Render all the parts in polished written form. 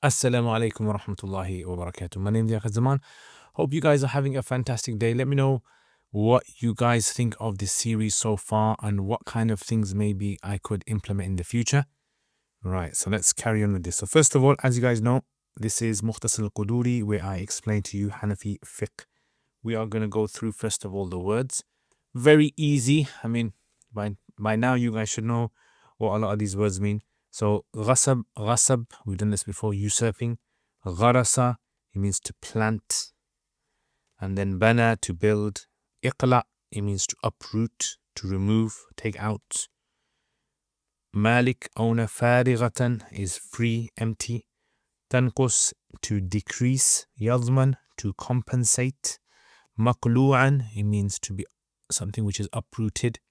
Assalamu alaikum wa rahmatullahi wa barakatuh. My name is Liaquat Zaman. Hope you guys are having a fantastic day. Let me know what you guys think of this series so far and what kind of things maybe I could implement in the future. Right, so let's carry on with this. So first of all, as you guys know, this is Mukhtasar al-Qudoori, where I explain to you Hanafi Fiqh. We are going to go through first of all the words. Very easy. I mean, by now you guys should know what a lot of these words mean. So ghasab, we've done this before, usurping. Gharasa, it means to plant. And then bana, to build. Iqla, it means to uproot, to remove, take out. Malik, owner. Farigatan is free, empty. Tanqus, to decrease. Yadman, to compensate. Maqlu'an, it means to be something which is uprooted.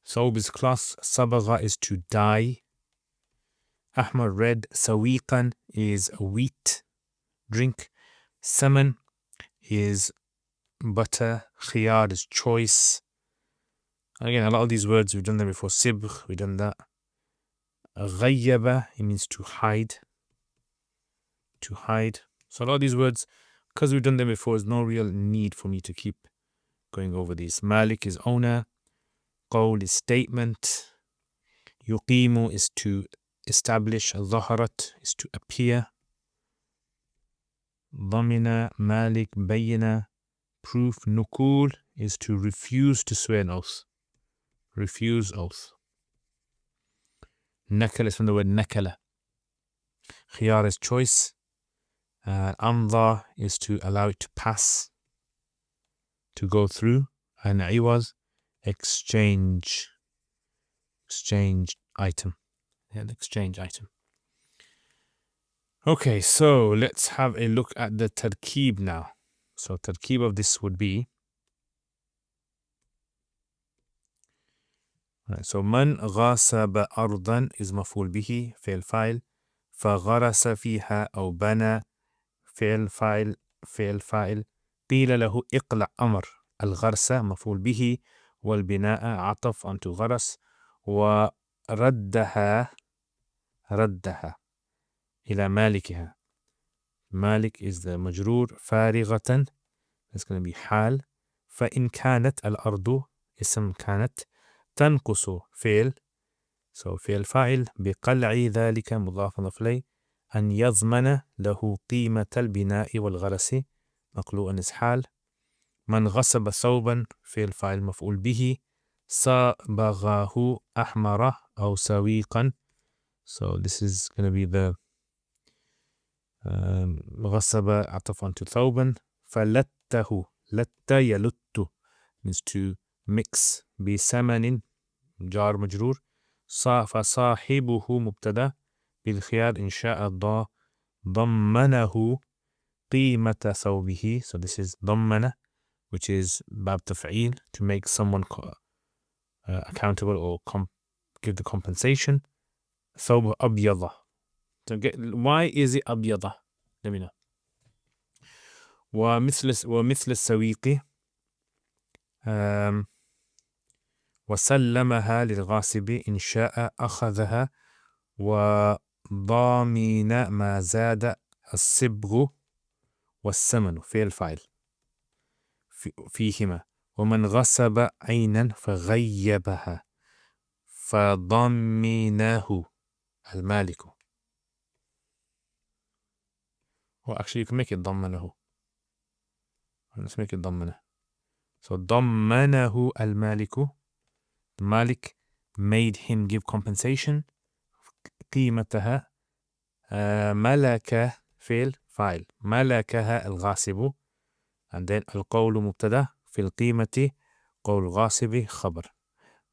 Thawb is cloth. Sabagha is to dye. Ahmar, red. Sawiqan is a wheat drink. Saman is butter. Khiyar is choice. Again, a lot of these words we've done them before. Sibgh, we've done that. Ghayyaba, it means to hide. To hide. So a lot of these words, because we've done them before, there's no real need for me to keep going over these. Malik is owner. Qawl is statement. Yuqimu is to establish. Zaharat is to appear. Dhamina, Malik, Bayyina, proof. Nukul is to refuse to swear an oath. Refuse oath. Nakala is from the word nakala. Khiyar is choice. Amdha is to allow it to pass, to go through. And Iwaz, exchange. Exchange item. Yeah, the exchange item. Okay, so let's have a look at the tarkeeb now. So tarkeeb of this would be, right, so man ghasaba ardan is maf'ul bihi, fi'l fa'il. فغرس فيها أو بنى فعل فاعل. قيل له اقلع أمر. الغرس مفعول به والبناء عطف onto غرس. وردها إلى مالكها. مالك is the مجرور. فارغة it's going to be حال. فإن كانت الأرض اسم كانت. تنقص فعل so فعل فاعل. بقلع ذلك مضاف إليه. أن يضمن له قيمة البناء والغرس مقلوء is حال. من غصب ثوبا فعل فاعل مفعول به. صبغه أحمر أو سويقا so this is going to be the غصب عطف onto ثوبا. فلته لت يلت means to mix. بثمن جار مجرور. فصاحبه مبتدا. بالخيار إن شاء ضمنه قيمة ثوبه so this is ضمن which is باب تفعيل to make someone accountable or give the compensation. ثوب أبيض. So why is it أبيض? Let me know. ومثل السويق وسلمها للغاصب إن شاء أخذها. وضامن ما زاد الصبغ والثمن فعل فاعل فيهما. ومن غصب عينا فغيبها فضمنه المالك. Well, actually you can make it ضمنه. Let's make it ضمنه. So ضمنه المالك. Malik made him give compensation. قيمتها. ملك فعل. ملكها الغاصب. And then القول مبتدا. في القيمة قول غاصب خبر.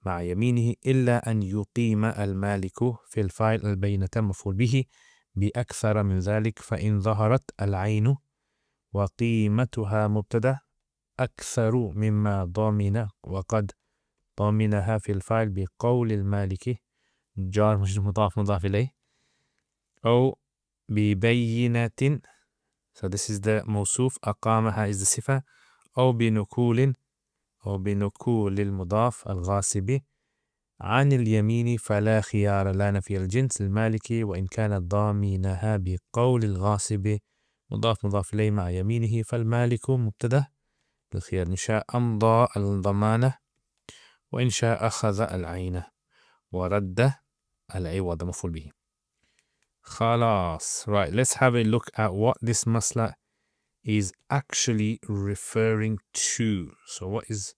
مع يمينه إلا أن يقيم المالك في الفاعل البينة مفعول به بأكثر من ذلك. فإن ظهرت العين وقيمتها مبتدا أكثر مما ضامن وقد ضامنها في الفاعل بقول المالك جار مضاف إليه. أو ببينة so this is the موصوف. أقامها is the صفة. أو بنكول المضاف الغاصب. عن اليمين فلا خيار لا نفي الجنس المالك وإن كانت ضامنها بقول الغاصب مضاف إليه مع يمينه فالمالك مبتدأ بالخيار إن شاء أمضى الضمانة وإن شاء أخذ العين ورد العوض مفعول به. خلاص. Right, let's have a look at what this masla is actually referring to. So what is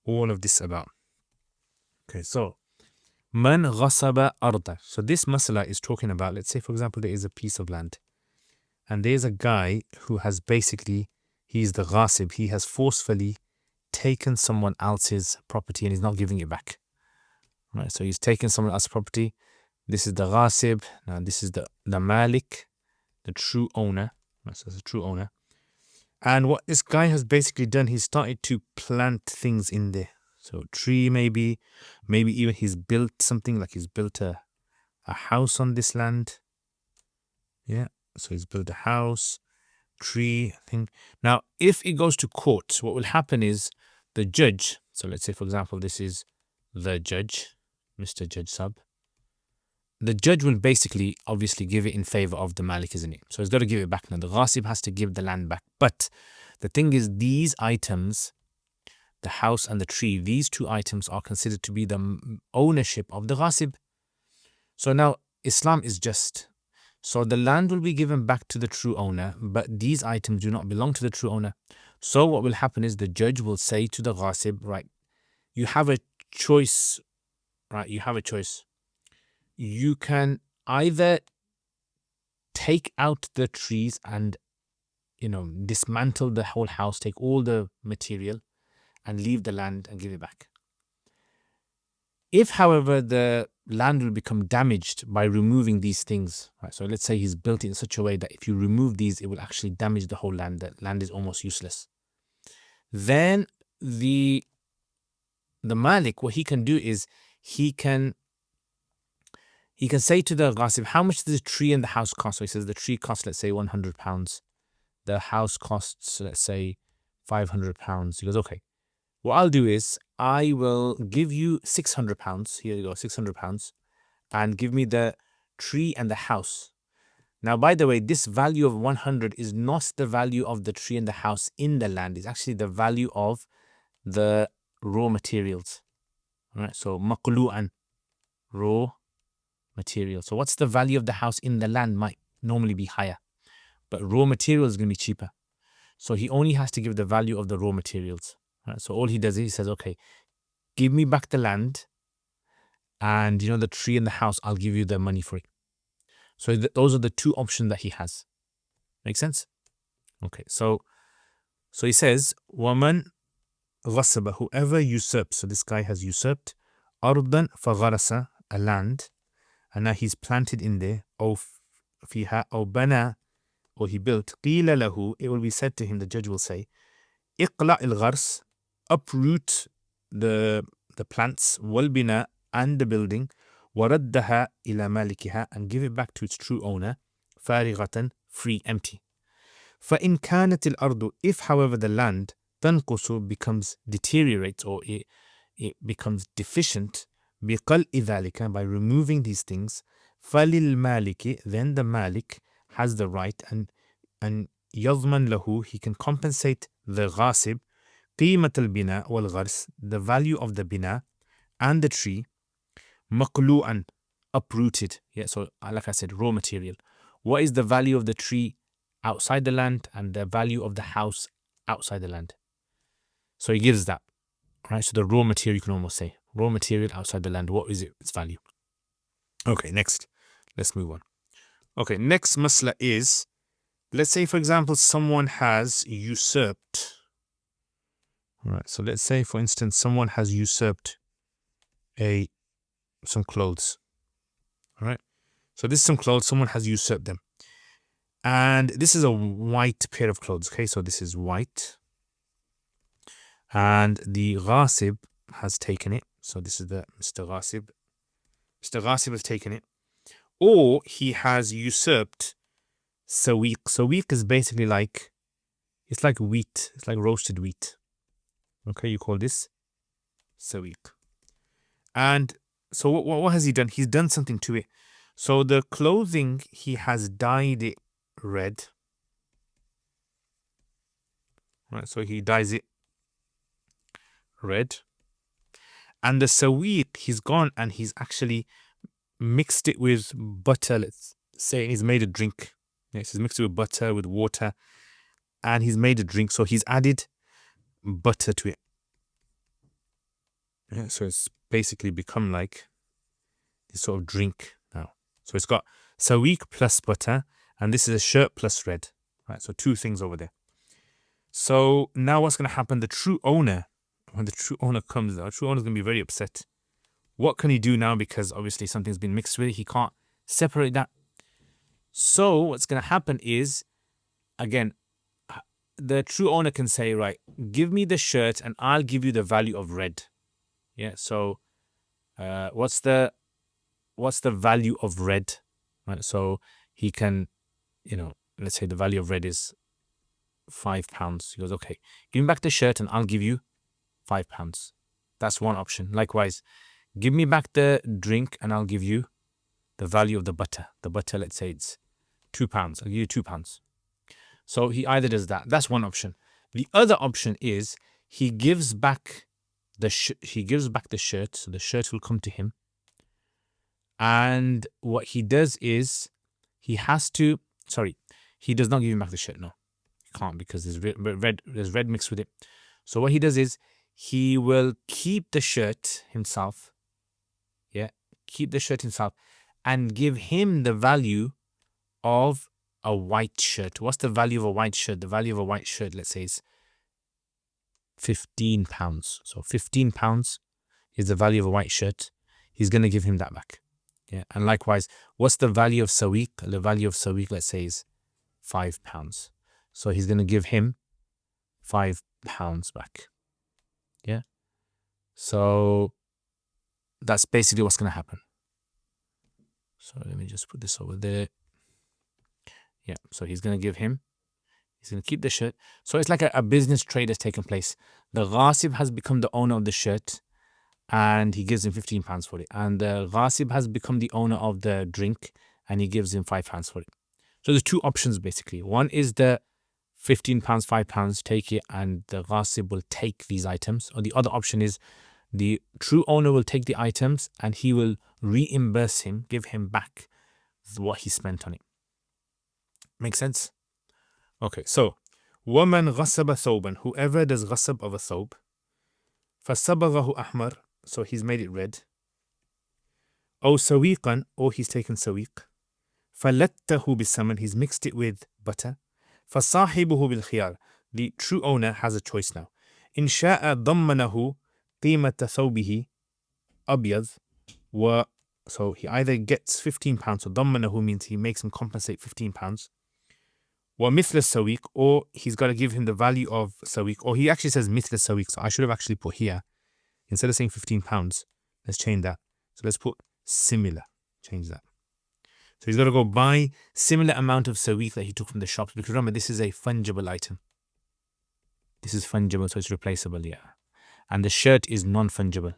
all of this about? Okay, so Man ghasaba arda. So this masala is talking about, let's say for example, there is a piece of land and there's a guy who has basically, he's the ghasib, he has forcefully taken someone else's property and he's not giving it back. Right, so he's taken someone else's property. This is the ghasib, now this is the malik, the true owner. Right, so it's a true owner. And what this guy has basically done, he started to plant things in there. So tree maybe even he's built something, like he's built a house on this land. Yeah, so he's built a house, tree thing. Now, if it goes to court, what will happen is the judge, so let's say for example, this is the judge, Mr. Judge Sub. The judge will basically obviously give it in favor of the Malik, isn't it? So he's got to give it back now. The Ghasib has to give the land back. But the thing is, these items, the house and the tree, these two items are considered to be the ownership of the Ghasib. So now Islam is just. So the land will be given back to the true owner, but these items do not belong to the true owner. So what will happen is the judge will say to the Ghasib, right, you have a choice, right? You have a choice. You can either take out the trees and, dismantle the whole house, take all the material and leave the land and give it back. If, however, the land will become damaged by removing these things, right? So let's say he's built it in such a way that if you remove these, it will actually damage the whole land. The land is almost useless. Then the Malik, what he can do is he can say to the Ghasib, how much does the tree and the house cost? So he says the tree costs, let's say, £100. The house costs, let's say, £500. He goes, okay, what I'll do is I will give you £600. Here you go, £600. And give me the tree and the house. Now, by the way, this value of 100 is not the value of the tree and the house in the land. It's actually the value of the raw materials. All right, so maqlu'an, raw material. So what's the value of the house in the land might normally be higher, but raw material is going to be cheaper. So he only has to give the value of the raw materials. Right? So all he does is he says, okay, give me back the land and the tree and the house, I'll give you the money for it. So those are the two options that he has. Make sense? Okay, so he says, وَمَنْ غَصَبَ, whoever usurps, so this guy has usurped, أَرْضًا فَغَرَسَ, a land, and now he's planted in there, أو فيها أو بنى, or he built, قِيلَ لَهُ, it will be said to him, the judge will say, اقلع الغرس, uproot the plants, والبناء, and the building, وردها إلى مالكها, and give it back to its true owner, فارغة, free, empty. فإن كانت الأرض, if however the land, تنقص, becomes deteriorates, or it becomes deficient, بقلع ذلك, by removing these things, فللمالك, then the Malik has the right, and يضمن له, he can compensate the غاصب, قيمة البناء والغرس, the value of the bina and the tree, مقلوعا, uprooted. Yeah, so like I said, raw material. What is the value of the tree outside the land and the value of the house outside the land? So he gives that, right? So the raw material, you can almost say, raw material outside the land, what is its value? Okay, next, let's move on. Okay, next masla is, let's say for example, someone has usurped. Right, so let's say for instance, someone has usurped some clothes. All right, so this is some clothes, someone has usurped them. And this is a white pair of clothes. Okay, so this is white. And the Ghasib has taken it. So this is the Mr. Ghasib. Mr. Ghasib has taken it. Or he has usurped Sawiq. Sawiq is basically like, it's like wheat. It's like roasted wheat. Okay, you call this Sawiq. And So what has he done? He's done something to it. So the clothing, he has dyed it red. Right, so he dyes it red. And the sawiq, he's gone and he's actually mixed it with butter, let's say, he's made a drink. Yes, he's mixed it with butter, with water, and he's made a drink. So he's added butter to it. Yeah, so it's basically become like this sort of drink now. So it's got sawiq plus butter, and this is a shirt plus red. Right, so two things over there. So now what's going to happen? The true owner, when the true owner comes, the true owner is going to be very upset. What can he do now? Because obviously something's been mixed with it. He can't separate that. So what's going to happen is, again, the true owner can say, right, give me the shirt and I'll give you the value of red. Yeah. So what's the value of red? Right. So he can, let's say the value of red is £5. He goes, okay, give me back the shirt and I'll give you £5. That's one option. Likewise, give me back the drink and I'll give you the value of the butter. The butter, let's say it's £2. I'll give you £2. So he either does that. That's one option. The other option is he gives back the shirt. So the shirt will come to him. And what he does is he does not give him back the shirt. No, he can't, because there's red mixed with it. So what he does is he will keep the shirt himself. Yeah, keep the shirt himself and give him the value of a white shirt. What's the value of a white shirt? The value of a white shirt, let's say, is £15. So £15 is the value of a white shirt. He's going to give him that back. Yeah, and likewise, what's the value of sawiq? The value of sawiq, let's say, is £5. So he's going to give him £5 back. Yeah. So that's basically what's going to happen. So let me just put this over there. Yeah. So he's going to give him. He's going to keep the shirt. So it's like a business trade has taken place. The ghasib has become the owner of the shirt, and he gives him £15 for it. And the ghasib has become the owner of the drink, and he gives him £5 for it. So there's two options basically. One is the £15, £5, take it, and the ghasib will take these items. Or the other option is the true owner will take the items and he will reimburse him, give him back what he spent on it. Make sense? Okay, so وَمَنْ غَصَبَ ثَوْبًا, whoever does ghasab of a thawb, فَصَبَغَهُ أَحْمَرًا, so he's made it red, أو سَوِيقًا, or he's taken sawiq, فَلَتَّهُ بِالسَّمَنِ, he's mixed it with butter, فَصَاحِبُهُ بِالْخِيَارِ, the true owner has a choice now. إِنْ شَاءَ ضَمَّنَهُ قِيمَةَ ثَوْبِهِ أَبْيَض, so he either gets £15, so ضَمَّنَهُ means he makes him compensate £15, وَمِثْلَ السَّوِيقِ, or he's got to give him the value of sawiq, or he actually says مِثْلَ السَّوِيقِ, so I should have actually put here, instead of saying £15, let's change that. So let's put similar, change that. So he's got to go buy similar amount of sawiq that he took from the shops, because remember, this is a fungible item. This is fungible, so it's replaceable, yeah. And the shirt is non-fungible.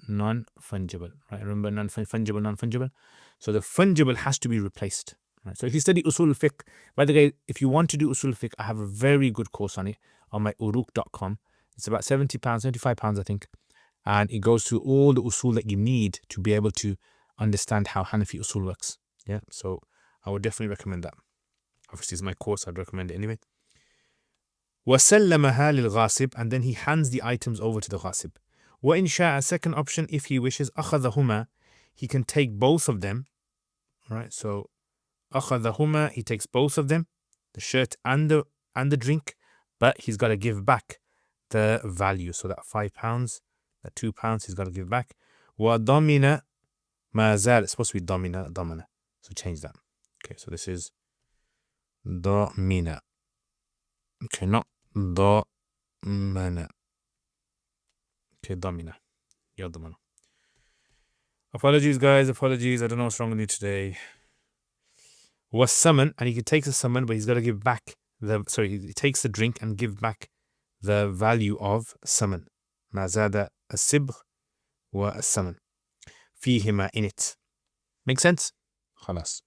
Non-fungible, right? Remember, non-fungible, non-fungible. So the fungible has to be replaced. Right? So if you study usul fiqh, by the way, if you want to do usul fiqh, I have a very good course on it on my uruq.com. It's about £70, £75, I think. And it goes through all the usul that you need to be able to understand how Hanafi usul works. Yeah, so I would definitely recommend that. Obviously, it's my course, I'd recommend it anyway. وَسَلَّمَهَا لِلْغَاسِبِ, and then he hands the items over to the ghasib. وَإِنْ شَاءَ, second option, if he wishes, أَخَذَهُمَا, he can take both of them. Right, so أَخَذَهُمَا, he takes both of them, the shirt and the drink, but he's got to give back the value. So that £5, that £2, he's got to give back. وَضَمِنَ مَا زَالَ, it's supposed to be ضَمِنَ. So change that. Okay, so this is ضَمِنَ. Okay, not ضَمَنَ. Okay, ضَمِنَ. يضمن. Apologies, guys. Apologies. I don't know what's wrong with you today. Was summon, and he takes a summon, but he's got to give back he takes the drink and give back the value of summon. ما زاد السبغ والثمن فيهما in it. Make sense? خلاص.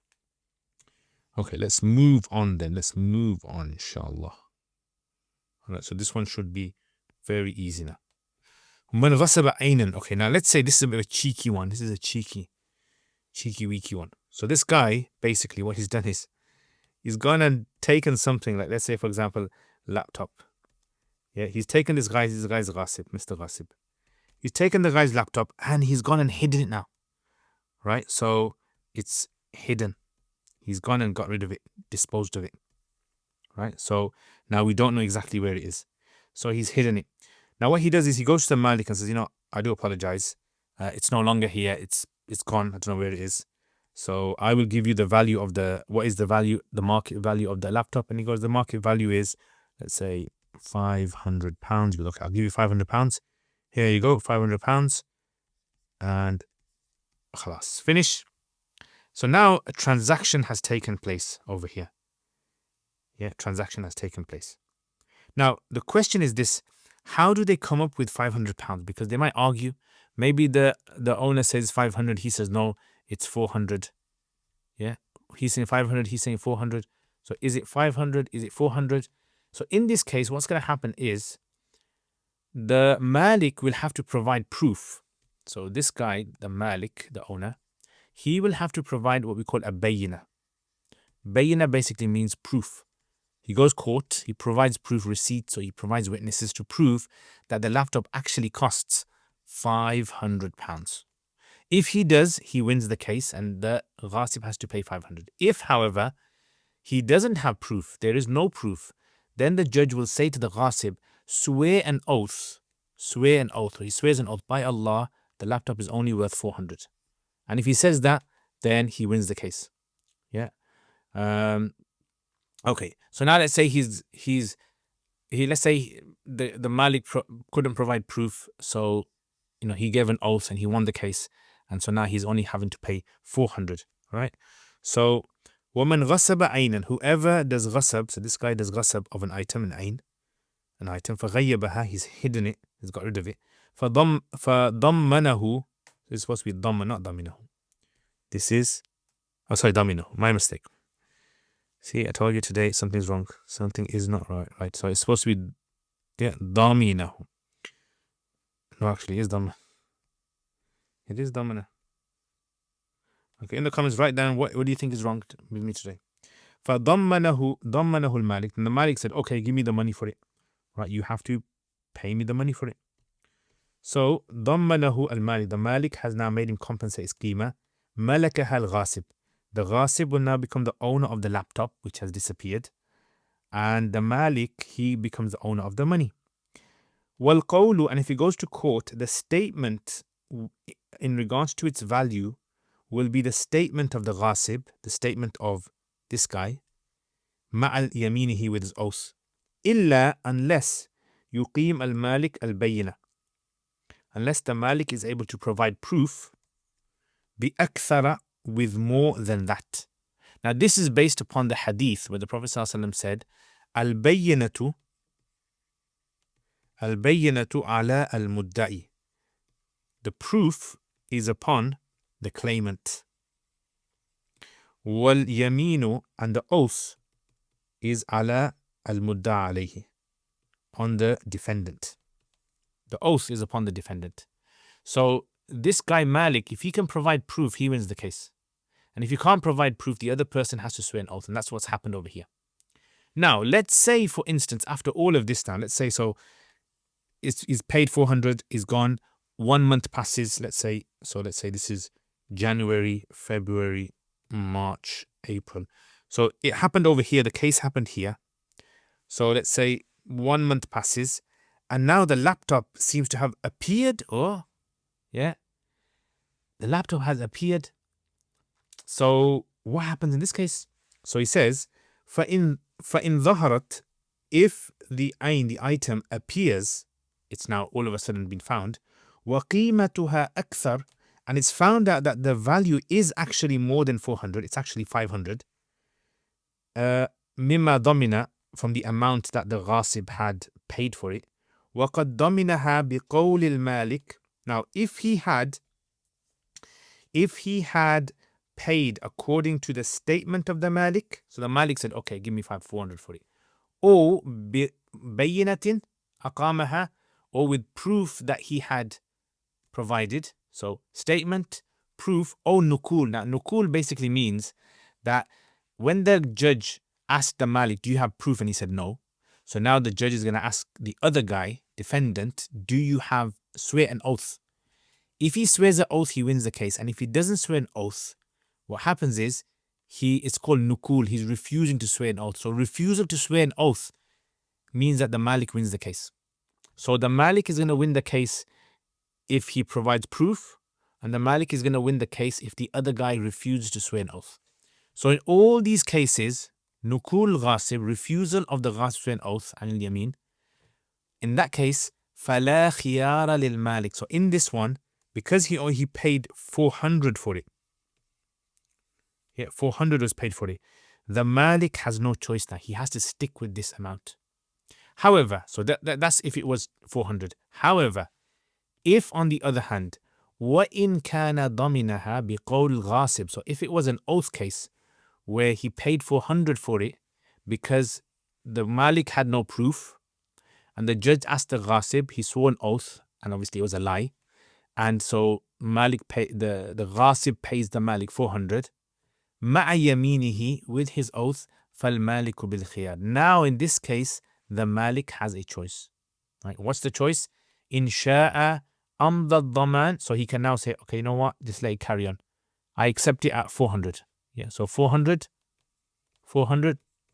Okay, let's move on then. Let's move on, inshallah. Alright, so this one should be very easy now. من غصب عينا. Okay, now let's say this is a bit of a cheeky one. This is a cheeky weaky one. So this guy, basically what he's done is, he's gone and taken something like, let's say for example, laptop. Yeah, he's taken this guy's Ghasib, Mr. Ghasib. He's taken the guy's laptop and he's gone and hidden it now. Right? So it's hidden. He's gone and got rid of it, disposed of it. Right? So now we don't know exactly where it is. So he's hidden it. Now what he does is he goes to the Malik and says, you know, I do apologize. It's no longer here. It's gone. I don't know where it is. So I will give you the value of what is the value, the market value of the laptop. And he goes, the market value is, let's say, £500. You look, I'll give you £500. Here you go, £500. And khalas, finish. So now a transaction has taken place over here. Yeah, transaction has taken place. Now the question is this: how do they come up with £500? Because they might argue. Maybe the owner says 500, he says no, it's 400. Yeah, he's saying 500, he's saying 400. So is it 500? Is it 400? So in this case, what's going to happen is the Malik will have to provide proof. So this guy, the Malik, the owner, he will have to provide what we call a bayina. Bayina basically means proof. He goes court, he provides proof receipts, or he provides witnesses to prove that the laptop actually costs £500. If he does, he wins the case and the Ghasib has to pay 500. If, however, he doesn't have proof, there is no proof, then the judge will say to the Ghasib, swear an oath, or he swears an oath by Allah, the laptop is only worth 400. And if he says that, then he wins the case. Yeah. Okay. So now let's say let's say the Malik couldn't provide proof, so he gave an oath and he won the case, and so now he's only having to pay 400. Right? So وَمَنْ غَصَبَ عَيْنًا, whoever does ghasab, so this guy does ghasab of an item, an item, فَغَيَّبَهَا, he's hidden it, he's got rid of it. فَضَمَّنَهُ, this is supposed to be dhamma, not daminahu. This is, daminahu, my mistake. See, I told you today something's wrong. Something is not right. So it's supposed to be, daminahu. No, actually, it is dhamma. It is dhamma. Okay, in the comments, write down what do you think is wrong with me today. فَضَمَّنَهُ الْمَالِكُ, and the Malik said, okay, give me the money for it. Right, you have to pay me the money for it. So, ضَمَّنَهُ الْمَالِكُ, the Malik has now made him compensate his qima. مَلَكَهَا الْغَاسِبُ, the Ghasib will now become the owner of the laptop, which has disappeared. And the Malik, he becomes the owner of the money. وَالْقَوْلُ, and if he goes to court, the statement in regards to its value will be the statement of the Ghasib, the statement of this guy, مَعَ يَمِينِهِ, with his oath. إِلَّا, unless يُقِيمَ الْمَالِكَ الْبَيِّنَةِ, unless the Malik is able to provide proof, بِأَكْثَرَ, with more than that. Now this is based upon the hadith where the Prophet ﷺ said, Al-bayyinatu ala al-mudda'i, the proof is upon the claimant. Wal yaminu, and the oath is ala al-mudda' alayhi, on the defendant. The oath is upon the defendant. So this guy Malik, if he can provide proof, he wins the case. And if you can't provide proof, the other person has to swear an oath, and that's what's happened over here. Now, let's say, for instance, after all of this now, let's say he's paid 400, is gone, 1 month passes, let's say this is January, February, March, April. So it happened over here, the case happened here. So let's say 1 month passes, and now the laptop seems to have appeared, the laptop has appeared. So what happens in this case? So he says, فَإِن ظَهَرَتْ, if the item appears, it's now all of a sudden been found, وَقِيمَتُهَا أَكْثَرْ, and it's found out that the value is actually more than 400, it's actually 500, مِمَّا ضَمِنَ, from the amount that the Ghasib had paid for it, وَقَدْ ضَمِنَهَا بِقَوْلِ الْمَالِكِ, Now, if he had paid according to the statement of the Malik, so the Malik said, okay, give me 400 for it. Or بينة أقامها, or with proof that he had provided. So statement, proof, or nukul. Now nukul basically means that when the judge asked the Malik, do you have proof? And he said no. So now the judge is going to ask the other guy, defendant, do you have swear an oath? If he swears an oath, he wins the case. And if he doesn't swear an oath, what happens is it's called nukul. He's refusing to swear an oath. So refusal to swear an oath means that the Malik wins the case. So the Malik is going to win the case if he provides proof, and the Malik is going to win the case if the other guy refuses to swear an oath. So in all these cases, nukul ghasib, refusal of the ghasib to swear an oath, anil yamin, in that case, فَلَا خِيَارَ لِلْمَالِكِ. So in this one, because he paid 400 for it, 400 was paid for it, the Malik has no choice now. He has to stick with this amount. However, so that's if it was 400. However, if on the other hand, وَإِنْ كَانَ ضَمِنَهَا بِقَوْلِ الْغَاصِبِ, so if it was an oath case where he paid 400 for it because the Malik had no proof, and the judge asked the ghasib, he swore an oath, and obviously it was a lie, and so Malik the ghasib pays the Malik 400, مَعَ يَمِينِهِ, with his oath, فَالْمَالِكُ بِالْخِيَارِ. Now in this case, the Malik has a choice. Right? What's the choice? إِنْ شَاءَ أَمْضَى الضَّمَانِ. So he can now say, okay, you know what? Just let it carry on. I accept it at 400. Yeah, so 400,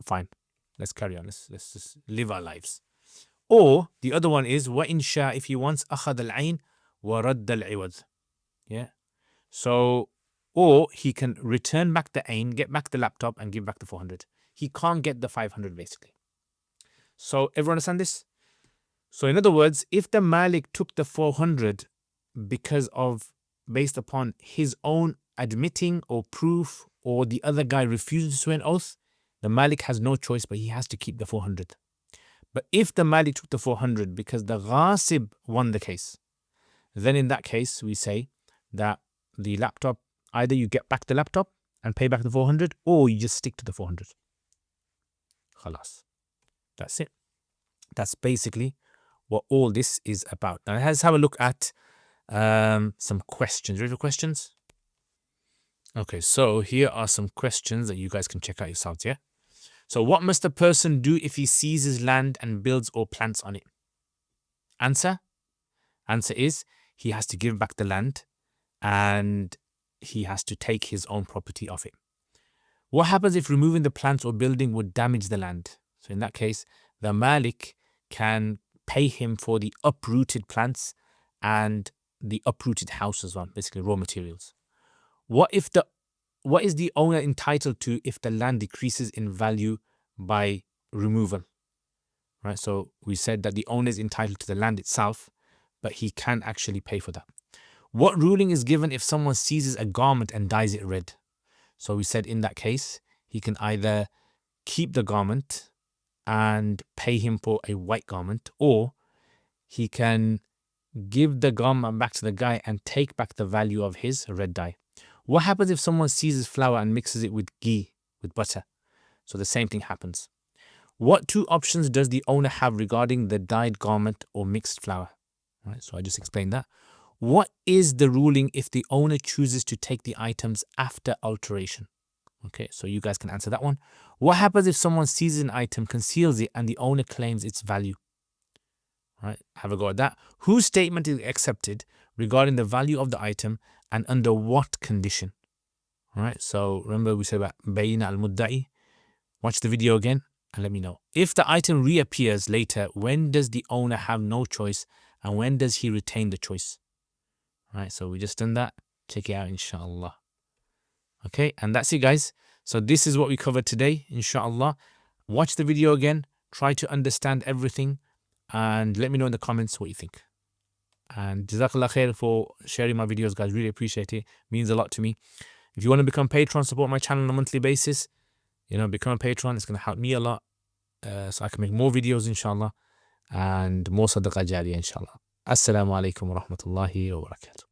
fine. Let's carry on. Let's just live our lives. Or the other one is وَإِنْ شَاءَ, if he wants أَخَذَ الْعَيْنِ وَرَدَّ الْعِوَضِ. Yeah. So, or he can return back the ain, get back the laptop, and give back the 400. He can't get the 500 basically. So everyone understand this? So in other words, if the Malik took the 400 based upon his own admitting or proof, or the other guy refused to swear an oath, the Malik has no choice, but he has to keep the 400. But if the Malik took the 400 because the ghasib won the case, then in that case we say that the laptop, either you get back the laptop and pay back the 400, or you just stick to the 400. Khalas. That's it. That's basically what all this is about. Now let's have a look at some questions. Ready for questions? Okay, so here are some questions that you guys can check out yourselves, yeah? So what must a person do if he seizes land and builds or plants on it? Answer is he has to give back the land and he has to take his own property off it. What happens if removing the plants or building would damage the land? So in that case, the Malik can pay him for the uprooted plants and the uprooted house as well, basically raw materials. What is the owner entitled to if the land decreases in value by removal? Right, so we said that the owner is entitled to the land itself, but he can actually pay for that. What ruling is given if someone seizes a garment and dyes it red? So we said in that case, he can either keep the garment and pay him for a white garment, or he can give the garment back to the guy and take back the value of his red dye. What happens if someone seizes flour and mixes it with ghee, with butter? So the same thing happens. What two options does the owner have regarding the dyed garment or mixed flour? Right, so I just explained that. What is the ruling if the owner chooses to take the items after alteration? Okay, so you guys can answer that one. What happens if someone seizes an item, conceals it, and the owner claims its value? Right, have a go at that. Whose statement is accepted regarding the value of the item and under what condition? Right, so remember we said about bayna al-mudda'i. Watch the video again and let me know. If the item reappears later, when does the owner have no choice and when does he retain the choice? Right, so we just done that. Check it out, inshallah. Okay, and that's it, guys. So this is what we covered today, inshallah. Watch the video again, try to understand everything, and let me know in the comments what you think. And Jazakallah khair for sharing my videos, guys. Really appreciate it. Means a lot to me. If you want to become a patron, support my channel on a monthly basis, become a patron. It's going to help me a lot, so I can make more videos, inshallah, and more sadaqah jariyah, inshallah. Assalamu alaikum wa rahmatullahi wa barakatuh.